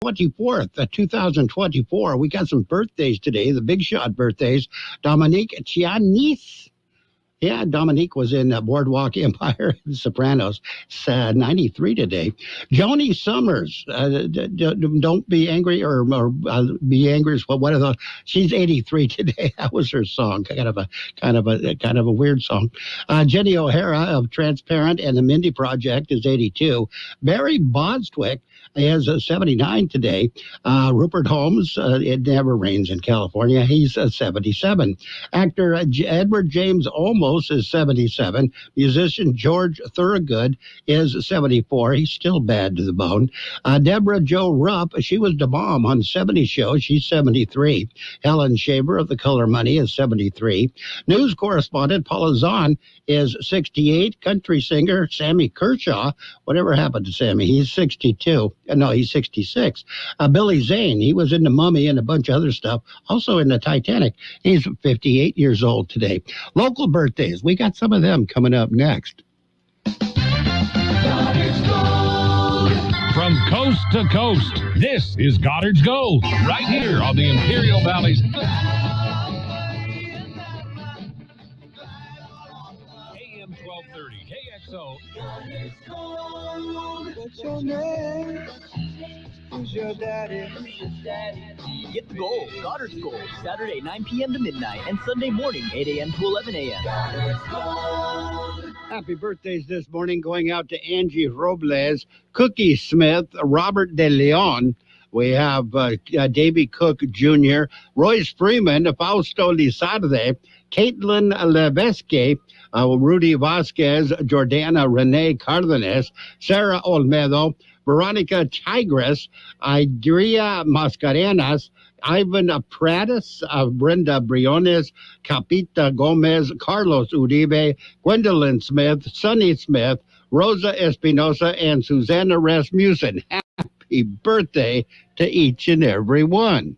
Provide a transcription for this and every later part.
24th, 2024. We got some birthdays today, the big shot birthdays. Dominique Chianis. Yeah, Dominique was in Boardwalk Empire, Sopranos. 93 today. Joni Summers, don't be angry or be angry. What are the? She's 83 today. That was her song. Kind of a weird song. Jenny O'Hara of Transparent and the Mindy Project is 82. Barry Bostwick is 79 today. Rupert Holmes, it never rains in California. He's 77. Actor Edward James Olmos is 77. Musician George Thorogood is 74. He's still bad to the bone. Deborah Jo Rupp, she was the bomb on 70 Show. She's 73. Helen Shaver of The Color Money is 73. News correspondent Paula Zahn is 68. Country singer Sammy Kershaw, whatever happened to Sammy? He's 62. No, he's 66. Billy Zane, he was in The Mummy and a bunch of other stuff, also in the Titanic. He's 58 years old today. Local birthdays, we got some of them coming up next. Goddard's Gold. From coast to coast, this is Goddard's Gold, right here on the Imperial Valley's AM 1230 KXO. Goddard's Gold. What's your name? Who's your daddy? Get the gold, Goddard's Gold, Saturday 9 p.m. to midnight and Sunday morning 8 a.m. to 11 a.m. Happy birthdays this morning going out to Angie Robles, Cookie Smith, Robert De Leon. We have Davy Cook Jr., Royce Freeman, Fausto Lizarde, Caitlin Levesque, Rudy Vasquez, Jordana Renee Cardenas, Sarah Olmedo, Veronica Tigres, Idria Mascarenas, Ivan Pratis, Brenda Briones, Capita Gomez, Carlos Uribe, Gwendolyn Smith, Sonny Smith, Rosa Espinosa, and Susanna Rasmussen. Happy birthday to each and every one.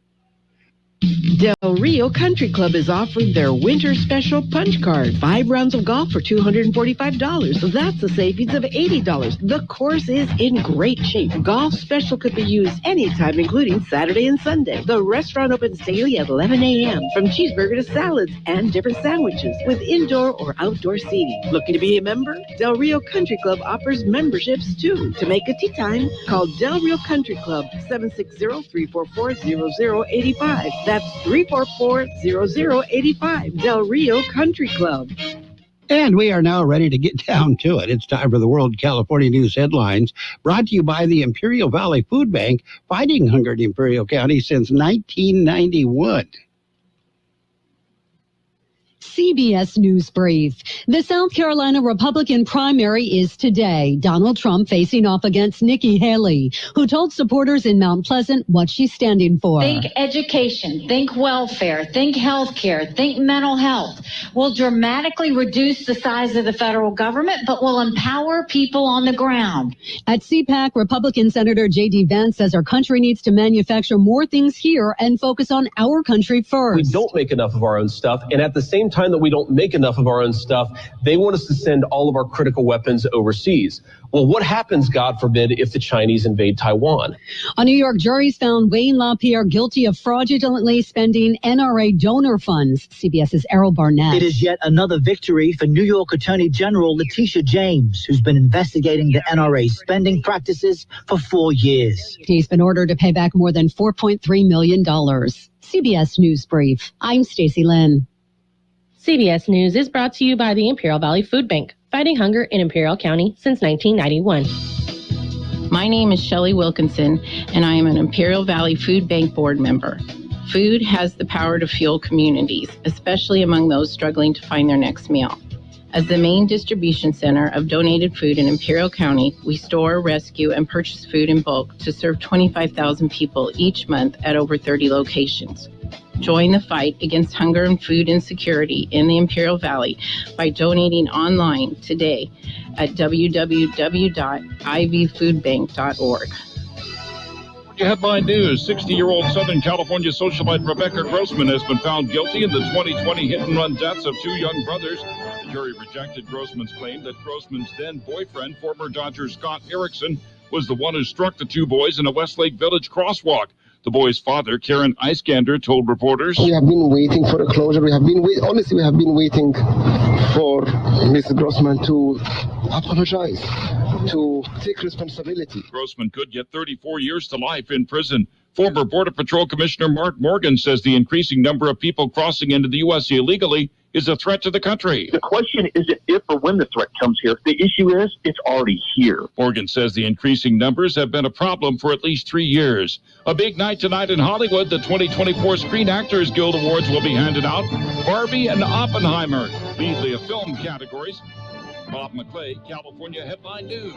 Del Rio Country Club is offering their winter special punch card. 5 rounds of golf for $245. That's a savings of $80. The course is in great shape. Golf special could be used anytime, including Saturday and Sunday. The restaurant opens daily at 11 a.m. from cheeseburger to salads and different sandwiches with indoor or outdoor seating. Looking to be a member? Del Rio Country Club offers memberships too. To make a tea time, call Del Rio Country Club 760-344-0085. That's 344-0085, Del Rio Country Club. And we are now ready to get down to it. It's time for the World California News Headlines, brought to you by the Imperial Valley Food Bank, fighting hunger in Imperial County since 1991. CBS News Brief. The South Carolina Republican primary is today. Donald Trump facing off against Nikki Haley, who told supporters in Mount Pleasant what she's standing for. Think education, think welfare, think health care, think mental health. Will dramatically reduce the size of the federal government, but will empower people on the ground. At CPAC, Republican Senator J.D. Vance says our country needs to manufacture more things here and focus on our country first. We don't make enough of our own stuff, and at the same time that we don't make enough of our own stuff, they want us to send all of our critical weapons overseas. Well, what happens, God forbid, if the Chinese invade Taiwan? A New York jury found Wayne LaPierre guilty of fraudulently spending NRA donor funds. CBS's Errol Barnett. It is yet another victory for New York Attorney General Letitia James, who's been investigating the NRA's spending practices for 4 years. He's been ordered to pay back more than $4.3 million. CBS News Brief. I'm Stacey Lynn. CBS News is brought to you by the Imperial Valley Food Bank, fighting hunger in Imperial County since 1991. My name is Shelley Wilkinson, and I am an Imperial Valley Food Bank board member. Food has the power to fuel communities, especially among those struggling to find their next meal. As the main distribution center of donated food in Imperial County, we store, rescue, and purchase food in bulk to serve 25,000 people each month at over 30 locations. Join the fight against hunger and food insecurity in the Imperial Valley by donating online today at www.ivfoodbank.org. Headline news, 60-year-old Southern California socialite Rebecca Grossman has been found guilty in the 2020 hit-and-run deaths of 2 young brothers. The jury rejected Grossman's claim that Grossman's then-boyfriend, former Dodger Scott Erickson, was the one who struck the two boys in a Westlake Village crosswalk. The boy's father, Karen Eiskander, told reporters, "We have been waiting for a closure. We have been waiting for Mr. Grossman to apologize, to take responsibility." Grossman could get 34 years to life in prison. Former Border Patrol Commissioner Mark Morgan says the increasing number of people crossing into the U.S. illegally is a threat to the country. The question isn't if or when the threat comes here. The issue is it's already here. Morgan says the increasing numbers have been a problem for at least 3 years. A big night tonight in Hollywood. The 2024 Screen Actors Guild Awards will be handed out. Barbie and Oppenheimer lead the film categories. Bob McClay, California Headline News.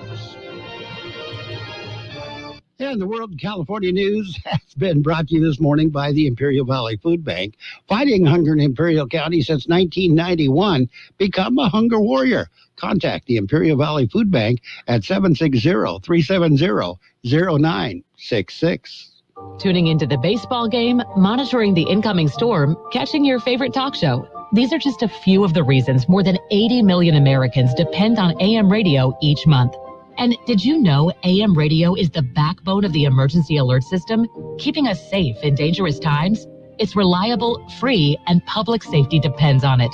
And the World California News has been brought to you this morning by the Imperial Valley Food Bank. Fighting hunger in Imperial County since 1991. Become a hunger warrior. Contact the Imperial Valley Food Bank at 760-370-0966. Tuning into the baseball game, monitoring the incoming storm, catching your favorite talk show. These are just a few of the reasons more than 80 million Americans depend on AM radio each month. And did you know AM radio is the backbone of the emergency alert system, keeping us safe in dangerous times? It's reliable, free, and public safety depends on it.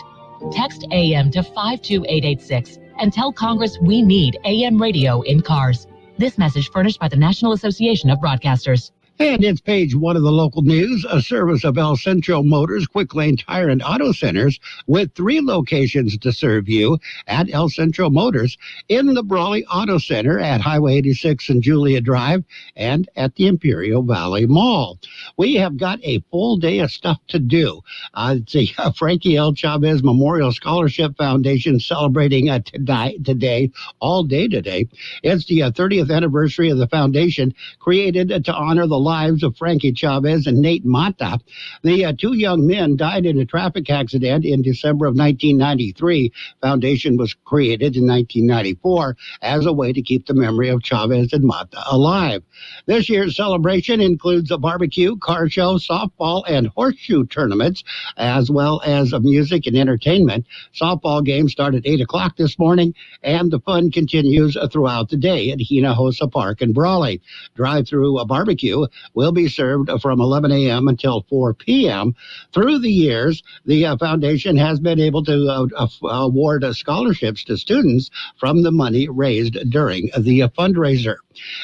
Text AM to 52886 and tell Congress we need AM radio in cars. This message furnished by the National Association of Broadcasters. And it's page one of the local news, a service of El Centro Motors, Quick Lane Tire and Auto Centers, with 3 locations to serve you at El Centro Motors in the Brawley Auto Center at Highway 86 and Julia Drive and at the Imperial Valley Mall. We have got a full day of stuff to do. It's the Frankie L. Chavez Memorial Scholarship Foundation celebrating today, all day today. It's the 30th anniversary of the foundation, created to honor the lives of Frankie Chavez and Nate Mata. The 2 young men died in a traffic accident in December of 1993. Foundation was created in 1994 as a way to keep the memory of Chavez and Mata alive. This year's celebration includes a barbecue, car show, softball, and horseshoe tournaments, as well as music and entertainment. Softball games start at 8 o'clock this morning, and the fun continues throughout the day at Hinojosa Park in Brawley. Drive-through barbecue will be served from 11 a.m. until 4 p.m. Through the years, the foundation has been able to award scholarships to students from the money raised during the fundraiser.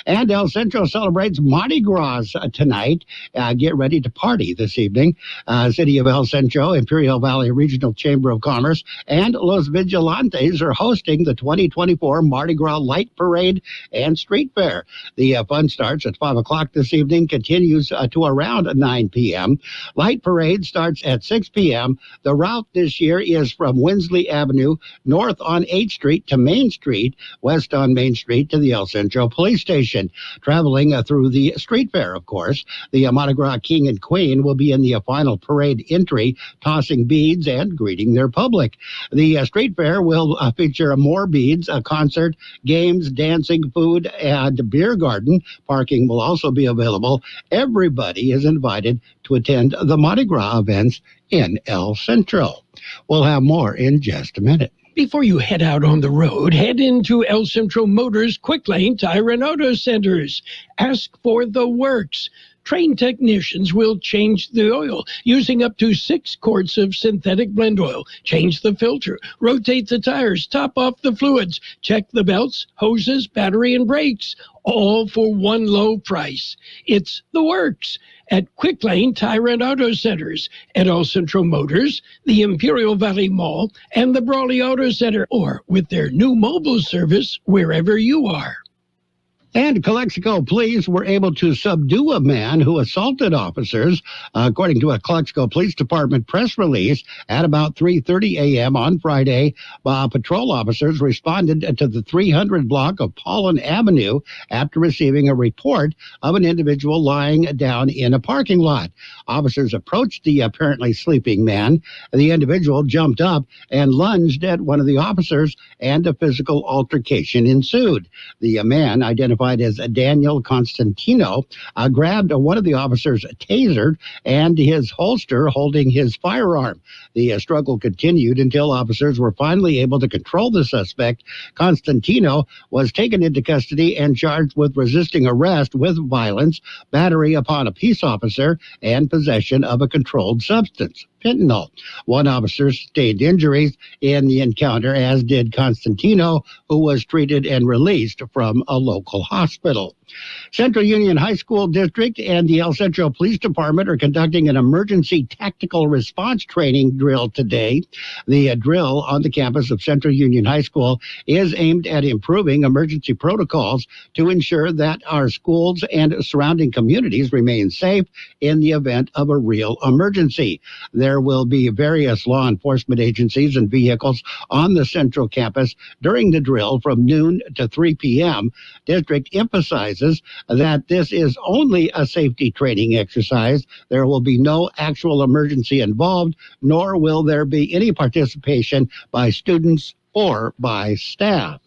And El Centro celebrates Mardi Gras tonight. Get ready to party this evening. City of El Centro, Imperial Valley Regional Chamber of Commerce, and Los Vigilantes are hosting the 2024 Mardi Gras Light Parade and Street Fair. The fun starts at 5 o'clock this evening, continues to around 9 p.m. Light Parade starts at 6 p.m. The route this year is from Winsley Avenue, north on 8th Street to Main Street, west on Main Street to the El Centro Police Station. Traveling through the street fair, of course. The Mardi Gras King and Queen will be in the final parade entry, tossing beads and greeting their public. The street fair will feature more beads, a concert, games, dancing, food, and beer garden. Parking will also be available. Everybody is invited to attend the Mardi Gras events in El Centro. We'll have more in just a minute. Before you head out on the road, head into El Centro Motors Quick Lane Tire and Auto Centers. Ask for the works. Trained technicians will change the oil using up to 6 quarts of synthetic blend oil. Change the filter, rotate the tires, top off the fluids, check the belts, hoses, battery, and brakes, all for one low price. It's the works at Quick Lane Tire and Auto Centers, at El Centro Motors, the Imperial Valley Mall, and the Brawley Auto Center, or with their new mobile service wherever you are. And Calexico police were able to subdue a man who assaulted officers, according to a Calexico Police Department press release. At about 3:30 a.m. on Friday, patrol officers responded to the 300 block of Pollen Avenue after receiving a report of an individual lying down in a parking lot. Officers approached the apparently sleeping man. The individual jumped up and lunged at one of the officers, and a physical altercation ensued. The man, identified identified as Daniel Constantino, grabbed one of the officers tasered and his holster holding his firearm. The struggle continued until officers were finally able to control the suspect. Constantino was taken into custody and charged with resisting arrest with violence, battery upon a peace officer, and possession of a controlled substance, fentanyl. One officer sustained injuries in the encounter, as did Constantino, who was treated and released from a local hospital. Central Union High School District and the El Centro Police Department are conducting an emergency tactical response training drill today. The drill on the campus of Central Union High School is aimed at improving emergency protocols to ensure that our schools and surrounding communities remain safe in the event of a real emergency. There will be various law enforcement agencies and vehicles on the Central campus during the drill from noon to 3 p.m. District emphasizes that this is only a safety training exercise. There will be no actual emergency involved, nor will there be any participation by students or by staff.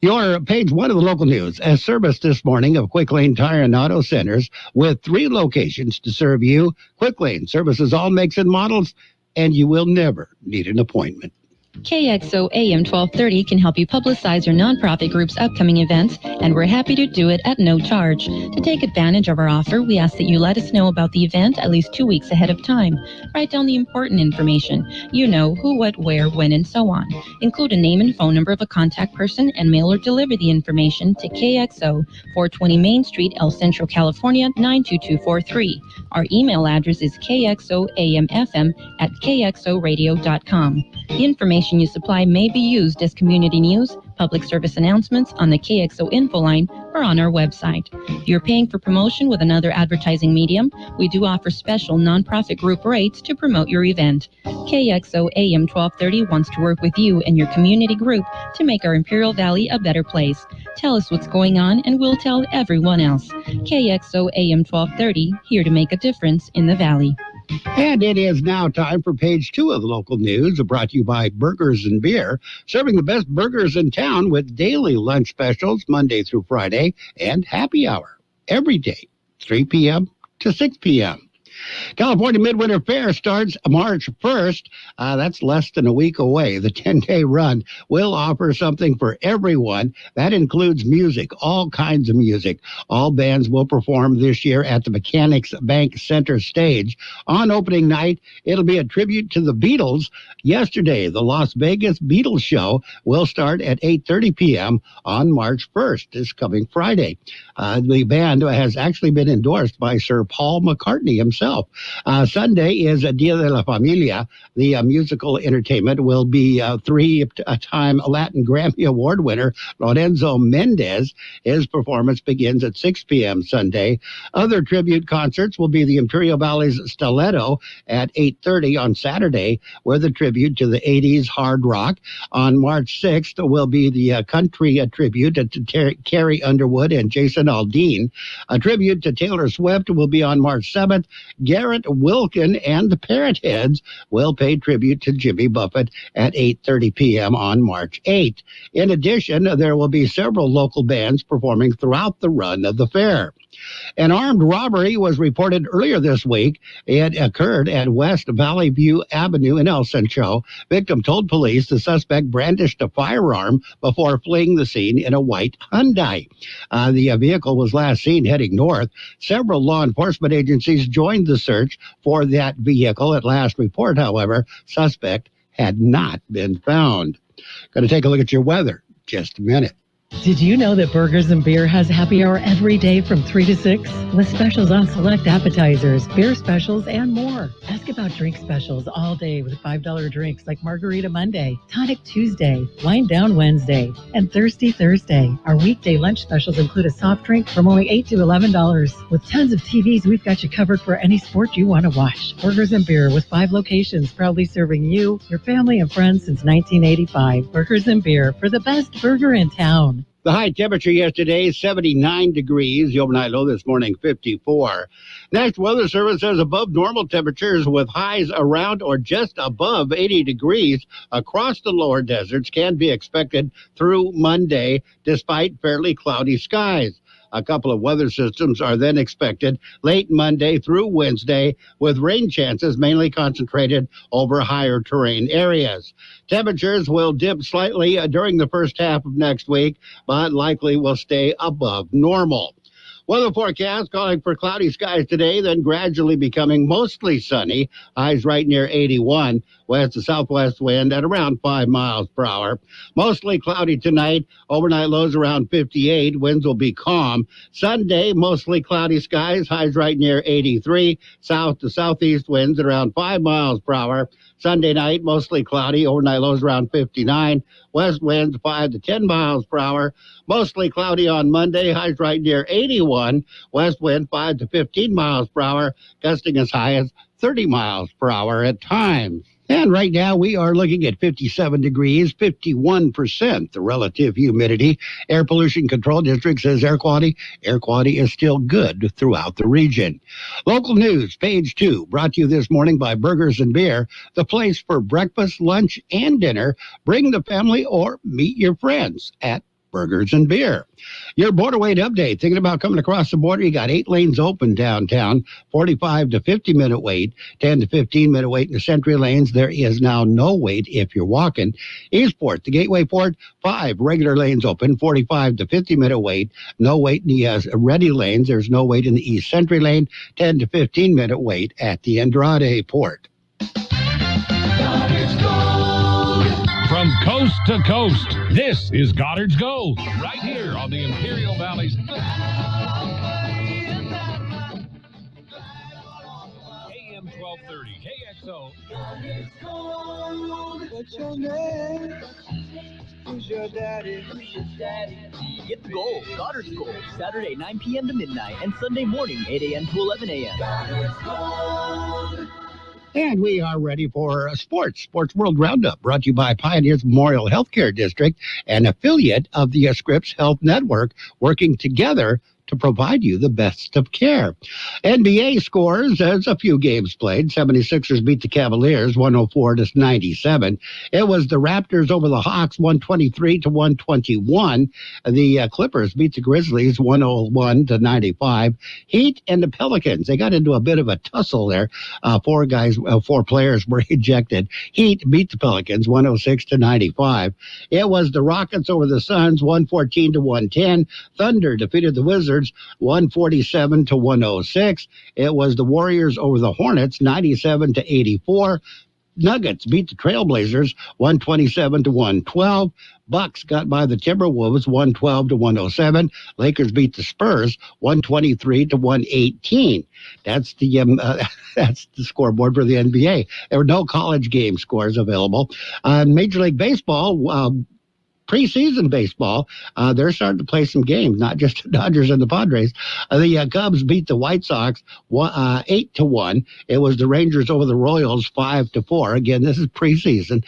Your page one of the local news. A service this morning of Quick Lane Tire and Auto Centers with 3 locations to serve you. Quick Lane services all makes and models, and you will never need an appointment. KXO AM 1230 can help you publicize your nonprofit group's upcoming events, and we're happy to do it at no charge. To take advantage of our offer, we ask that you let us know about the event at least 2 weeks ahead of time. Write down the important information. You know, who, what, where, when, and so on. Include a name and phone number of a contact person and mail or deliver the information to KXO, 420 Main Street, El Centro, California, 92243. Our email address is kxoamfm@kxoradio.com. The information you supply may be used as community news, public service announcements on the KXO info line, or on our website. If you're paying for promotion with another advertising medium, we do offer special nonprofit group rates to promote your event. KXO AM 1230 wants to work with you and your community group to make our Imperial Valley a better place. Tell us what's going on and we'll tell everyone else. KXO AM 1230, here to make a difference in the Valley. And it is now time for page 2 of the local news, brought to you by Burgers and Beer, serving the best burgers in town with daily lunch specials Monday through Friday and happy hour every day, 3 p.m. to 6 p.m. California Midwinter Fair starts March 1st. That's less than a week away. The 10-day run will offer something for everyone. That includes music, all kinds of music. All bands will perform this year at the Mechanics Bank Center stage. On opening night, it'll be a tribute to the Beatles. Yesterday, the Las Vegas Beatles show will start at 8:30 p.m. on March 1st, this coming Friday. The band has actually been endorsed by Sir Paul McCartney himself. Sunday is Dia de la Familia. The musical entertainment will be 3-time Latin Grammy Award winner Lorenzo Mendez. His performance begins at 6 p.m. Sunday. Other tribute concerts will be the Imperial Valley's Stiletto at 8:30 on Saturday, with a tribute to the 80s hard rock. On March 6th will be the country tribute to Carrie Underwood and Jason Aldean. A tribute to Taylor Swift will be on March 7th. Garrett Wilkin and the Parrot Heads will pay tribute to Jimmy Buffett at 8:30 p.m. on March 8th. In addition, there will be several local bands performing throughout the run of the fair. An armed robbery was reported earlier this week. It occurred at West Valley View Avenue in El Centro. Victim told police the suspect brandished a firearm before fleeing the scene in a white Hyundai. The vehicle was last seen heading north. Several law enforcement agencies joined the search for that vehicle. At last report, however, suspect had not been found. Going to take a look at your weather. Just a minute. Did you know that Burgers and Beer has happy hour every day from 3 to 6? With specials on select appetizers, beer specials, and more. Ask about drink specials all day with $5 drinks like Margarita Monday, Tonic Tuesday, Wind Down Wednesday, and Thirsty Thursday. Our weekday lunch specials include a soft drink from only $8 to $11. With tons of TVs, we've got you covered for any sport you want to watch. Burgers and Beer with 5 locations, proudly serving you, your family, and friends since 1985. Burgers and Beer for the best burger in town. The high temperature yesterday, 79 degrees. The overnight low this morning, 54. Next, Weather Service says above normal temperatures with highs around or just above 80 degrees across the lower deserts can be expected through Monday, despite fairly cloudy skies. A couple of weather systems are then expected late Monday through Wednesday, with rain chances mainly concentrated over higher terrain areas. Temperatures will dip slightly during the first half of next week, but likely will stay above normal. Weather forecast calling for cloudy skies today, then gradually becoming mostly sunny. Highs right near 81. West to southwest wind at around 5 miles per hour. Mostly cloudy tonight. Overnight lows around 58. Winds will be calm. Sunday, mostly cloudy skies. Highs right near 83. South to southeast winds at around 5 miles per hour. Sunday night, mostly cloudy. Overnight lows around 59. West winds 5 to 10 miles per hour. Mostly cloudy on Monday. Highs right near 81. West wind 5 to 15 miles per hour. Gusting as high as 30 miles per hour at times. And right now we are looking at 57 degrees, 51% the relative humidity. Air Pollution Control District says air quality is still good throughout the region. Local news, page 2, brought to you this morning by Burgers and Beer, the place for breakfast, lunch, and dinner. Bring the family or meet your friends at Burgers and Beer. Your border wait update. Thinking about coming across the border? You got 8 lanes open downtown, 45 to 50 minute wait, 10 to 15 minute wait in the Sentry lanes. There is now no wait if you're walking. Eastport, the Gateway Port, 5 regular lanes open, 45 to 50 minute wait. No wait in the Ready lanes. There's no wait in the East Sentry lane, 10 to 15 minute wait at the Andrade Port. From coast to coast, this is Goddard's Gold, right here on the Imperial Valley's AM 1230 KXO. Goddard's Gold. What's your name? Who's your daddy? Get the gold, Goddard's Gold, Saturday 9 p.m. to midnight and Sunday morning 8 a.m. to 11 a.m. Goddard's Gold. And we are ready for Sports World Roundup, brought to you by Pioneers Memorial Healthcare District, an affiliate of the Scripps Health Network, working together to provide you the best of care. NBA scores, there's a few games played. 76ers beat the Cavaliers 104-97. It was the Raptors over the Hawks 123-121. The Clippers beat the Grizzlies 101-95. Heat and the Pelicans, they got into a bit of a tussle there. 4 players were ejected. Heat beat the Pelicans 106-95. It was the Rockets over the Suns 114-110. Thunder defeated the Wizards 147-106. It was the Warriors over the Hornets 97-84. Nuggets beat the Trailblazers 127-112. Bucks got by the Timberwolves 112-107. Lakers beat the Spurs 123-118. That's the scoreboard for the NBA. There were no college game scores available. Major League Baseball. Preseason baseball, they're starting to play some games, not just the Dodgers and the Padres. The Cubs beat the White Sox 8-1. It was the Rangers over the Royals 5-4. Again, this is preseason.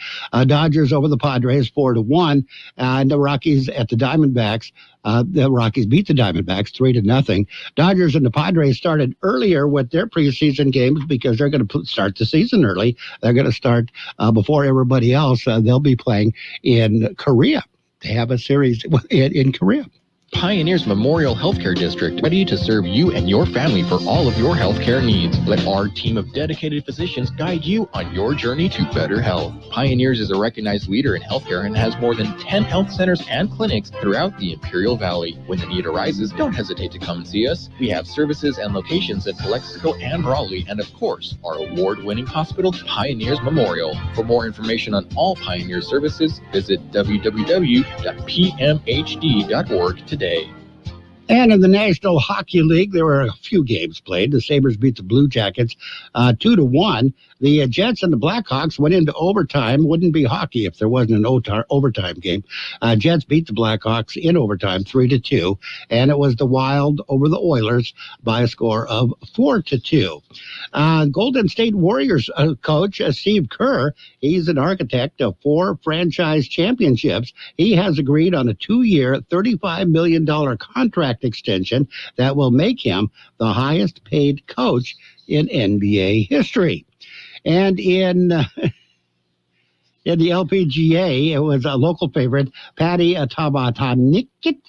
Dodgers over the Padres 4-1. And the Rockies at the Diamondbacks. The Rockies beat the Diamondbacks 3-0. Dodgers and the Padres started earlier with their preseason games because they're going to start the season early. They're going to start before everybody else. They'll be playing in Korea. They have a series in Korea. Pioneers Memorial Healthcare District, ready to serve you and your family for all of your healthcare needs. Let our team of dedicated physicians guide you on your journey to better health. Pioneers is a recognized leader in healthcare and has more than 10 health centers and clinics throughout the Imperial Valley. When the need arises, don't hesitate to come and see us. We have services and locations in Calexico and Raleigh, and of course, our award-winning hospital, Pioneers Memorial. For more information on all Pioneer services, visit www.pmhd.org today. And in the National Hockey League, there were a few games played. The Sabres beat the Blue Jackets 2-1. The Jets and the Blackhawks went into overtime. Wouldn't be hockey if there wasn't an overtime game. Jets beat the Blackhawks in overtime 3-2, and it was the Wild over the Oilers by a score of 4-2. Golden State Warriors coach Steve Kerr, he's an architect of 4 franchise championships. He has agreed on a 2-year, $35 million contract extension that will make him the highest paid coach in NBA history. And in the LPGA, it was a local favorite, Patty Tavatanakit.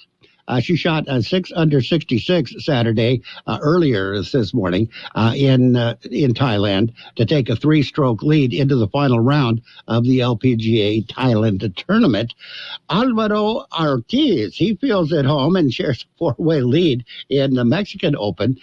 She shot 6 under 66 Saturday earlier this morning in Thailand to take a 3-stroke lead into the final round of the LPGA Thailand tournament. Alvaro Ortiz, he feels at home and shares a 4-way lead in the Mexican Open.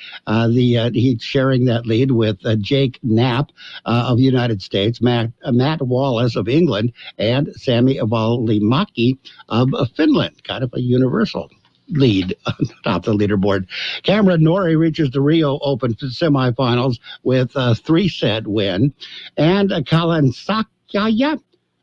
He's sharing that lead with Jake Knapp of the United States, Matt Wallace of England, and Sami Välimäki of Finland. Kind of a universal lead on top of the leaderboard. Cameron Norrie reaches the Rio Open semifinals with a 3-set win, and Kalanskaya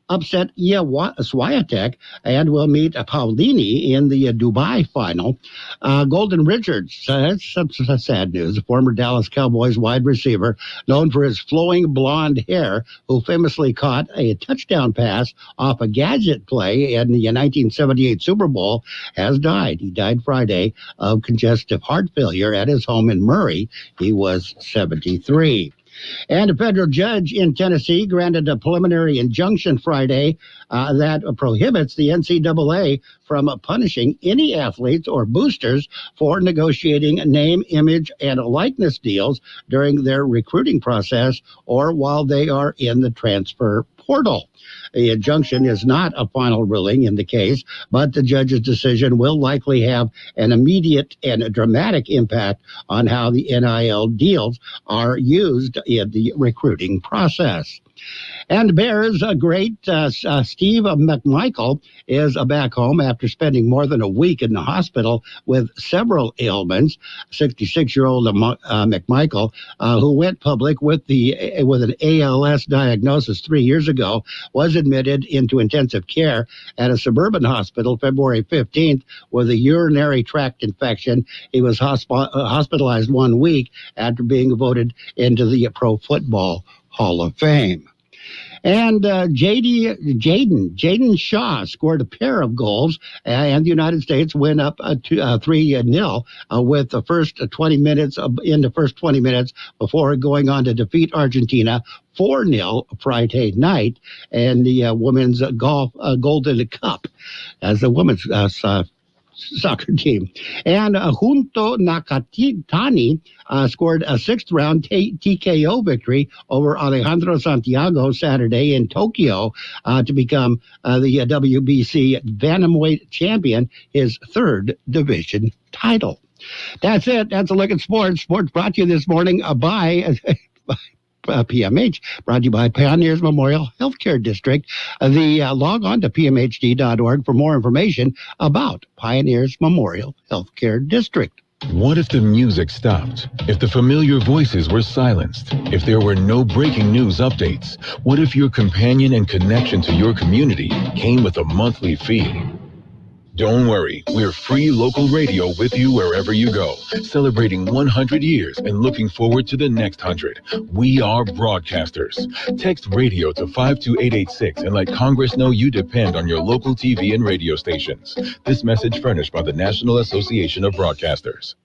upset Swiatek and will meet Paulini in the Dubai final. Golden Richards, that's some sad news. A former Dallas Cowboys wide receiver known for his flowing blonde hair, who famously caught a touchdown pass off a gadget play in the 1978 Super Bowl, has died. He died Friday of congestive heart failure at his home in Murray. He was 73. And a federal judge in Tennessee granted a preliminary injunction Friday that prohibits the NCAA from punishing any athletes or boosters for negotiating name, image, and likeness deals during their recruiting process or while they are in the transfer portal. The injunction is not a final ruling in the case, but the judge's decision will likely have an immediate and a dramatic impact on how the NIL deals are used in the recruiting process. And Bears great Steve McMichael is back home after spending more than a week in the hospital with several ailments. 66-year-old McMichael, who went public with an ALS diagnosis 3 years ago, was admitted into intensive care at a suburban hospital February 15th with a urinary tract infection. He was hospitalized 1 week after being voted into the Pro Football Hall of Fame. And Jaden Shaw scored a pair of goals, and the United States went up 3-0 with the first 20 minutes before going on to defeat Argentina 4-0 Friday night, and the women's golf Golden Cup as the women's soccer team. And Junto Nakatani scored a 6th-round TKO victory over Alejandro Santiago Saturday in Tokyo to become the WBC Bantamweight champion, his 3rd division title. That's it. That's a look at sports. Sports brought to you this morning by PMH, brought to you by Pioneers Memorial Healthcare District. Log on to pmhd.org for more information about Pioneers Memorial Healthcare District. What if the music stopped? If the familiar voices were silenced? If there were no breaking news updates? What if your companion and connection to your community came with a monthly fee? Don't worry, we're free local radio with you wherever you go, celebrating 100 years and looking forward to the next 100. We are broadcasters. Text radio to 52886 and let Congress know you depend on your local TV and radio stations. This message furnished by the National Association of Broadcasters.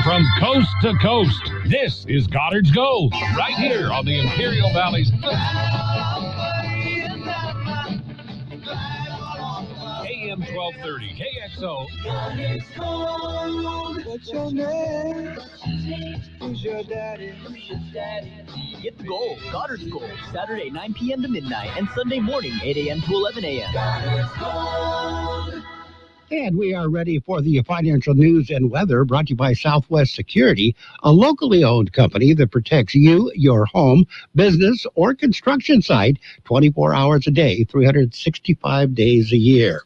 From coast to coast, this is Goddard's Gold, right here on the Imperial Valley's AM 1230 KXO. What's your name? Who's your daddy? Get the gold, Goddard's Gold, Saturday 9 p.m. to midnight and Sunday morning 8 a.m. to 11 a.m. And we are ready for the financial news and weather brought to you by Southwest Security, a locally owned company that protects you, your home, business, or construction site 24 hours a day, 365 days a year.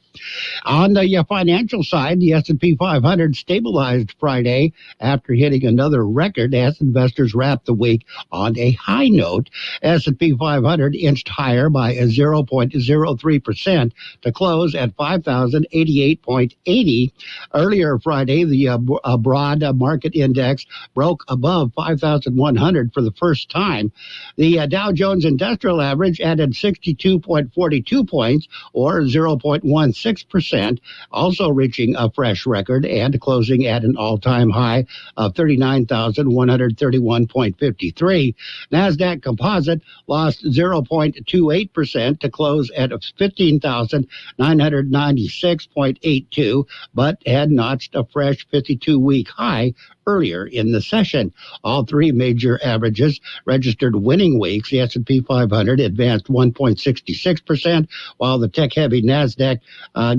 On the financial side, the S&P 500 stabilized Friday after hitting another record as investors wrapped the week on a high note. S&P 500 inched higher by 0.03% to close at 5,088.80. Earlier Friday, the broad market index broke above 5,100 for the first time. The Dow Jones Industrial Average added 62.42 points, or 0.16%, also reaching a fresh record and closing at an all-time high of 39,131.53. NASDAQ Composite lost 0.28% to close at 15,996.82, but had notched a fresh 52-week high earlier in the session. All three major averages registered winning weeks. The S&P 500 advanced 1.66%, while the tech-heavy NASDAQ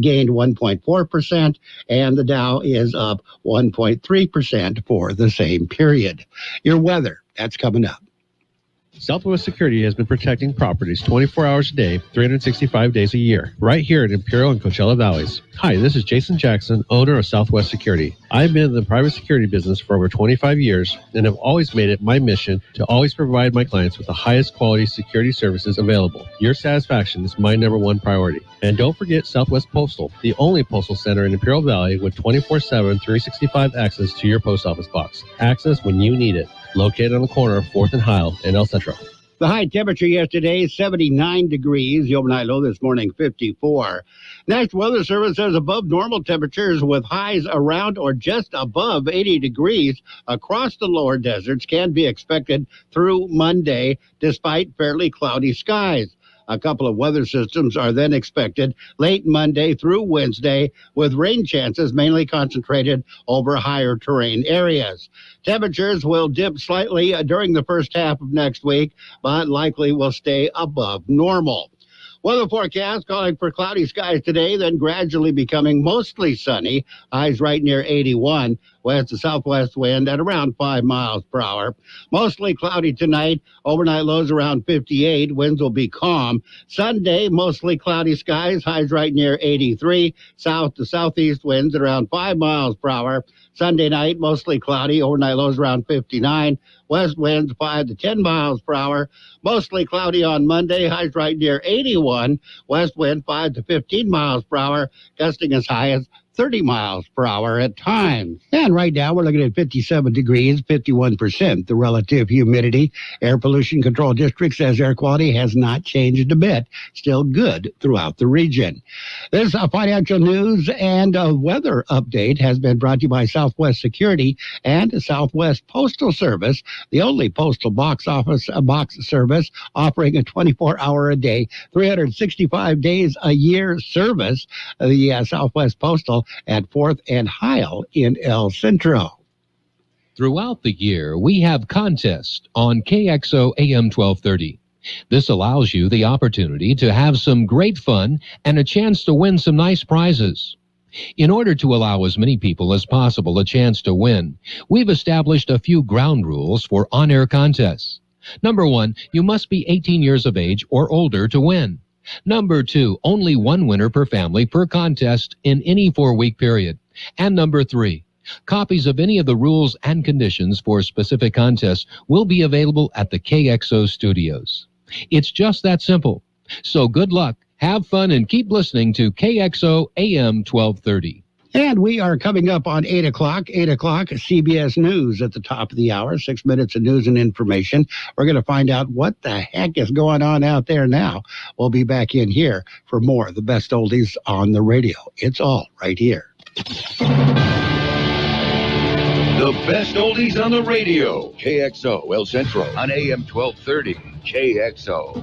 gained 1.4%, and the Dow is up 1.3% for the same period. Your weather, that's coming up. Southwest Security has been protecting properties 24 hours a day, 365 days a year, right here in Imperial and Coachella Valleys. Hi, this is Jason Jackson, owner of Southwest Security. I've been in the private security business for over 25 years and have always made it my mission to always provide my clients with the highest quality security services available. Your satisfaction is my number one priority. And don't forget Southwest Postal, the only postal center in Imperial Valley with 24/7, 365 access to your post office box. Access when you need it. Located on the corner of 4th and Heil in El Centro. The high temperature yesterday, 79 degrees. The overnight low this morning, 54. Next, Weather Service says above normal temperatures with highs around or just above 80 degrees across the lower deserts can be expected through Monday, despite fairly cloudy skies. A couple of weather systems are then expected late Monday through Wednesday, with rain chances mainly concentrated over higher terrain areas. Temperatures will dip slightly during the first half of next week, but likely will stay above normal. Weather forecast calling for cloudy skies today, then gradually becoming mostly sunny. Highs right near 81. West to southwest wind at around 5 miles per hour. Mostly cloudy tonight. Overnight lows around 58. Winds will be calm. Sunday, mostly cloudy skies. Highs right near 83. South to southeast winds at around 5 miles per hour. Sunday night, mostly cloudy. Overnight lows around 59. West winds 5 to 10 miles per hour. Mostly cloudy on Monday. Highs right near 81. West wind 5 to 15 miles per hour. Gusting as high as 30 miles per hour at times. And right now we're looking at 57 degrees, 51% the relative humidity. Air Pollution Control District says air quality has not changed a bit. Still good throughout the region. This financial news and weather update has been brought to you by Southwest Security and Southwest Postal Service, the only postal box service offering a 24-hour-a-day, 365 days a year service. The Southwest Postal at 4th and Heil in El Centro. Throughout the year, we have contests on Kxo AM 1230. This allows you the opportunity to have some great fun and a chance to win some nice prizes. In order to allow as many people as possible a chance to win, we've established a few ground rules for on-air contests. Number 1, you must be 18 years of age or older to win. Number 2, only one winner per family per contest in any 4-week period. And number 3, copies of any of the rules and conditions for specific contests will be available at the KXO studios. It's just that simple. So good luck, have fun, and keep listening to KXO AM 1230. And we are coming up on 8 o'clock, CBS News at the top of the hour, 6 minutes of news and information. We're going to find out what the heck is going on out there now. We'll be back in here for more of the best oldies on the radio. It's all right here. The best oldies on the radio. KXO El Centro on AM 1230. KXO.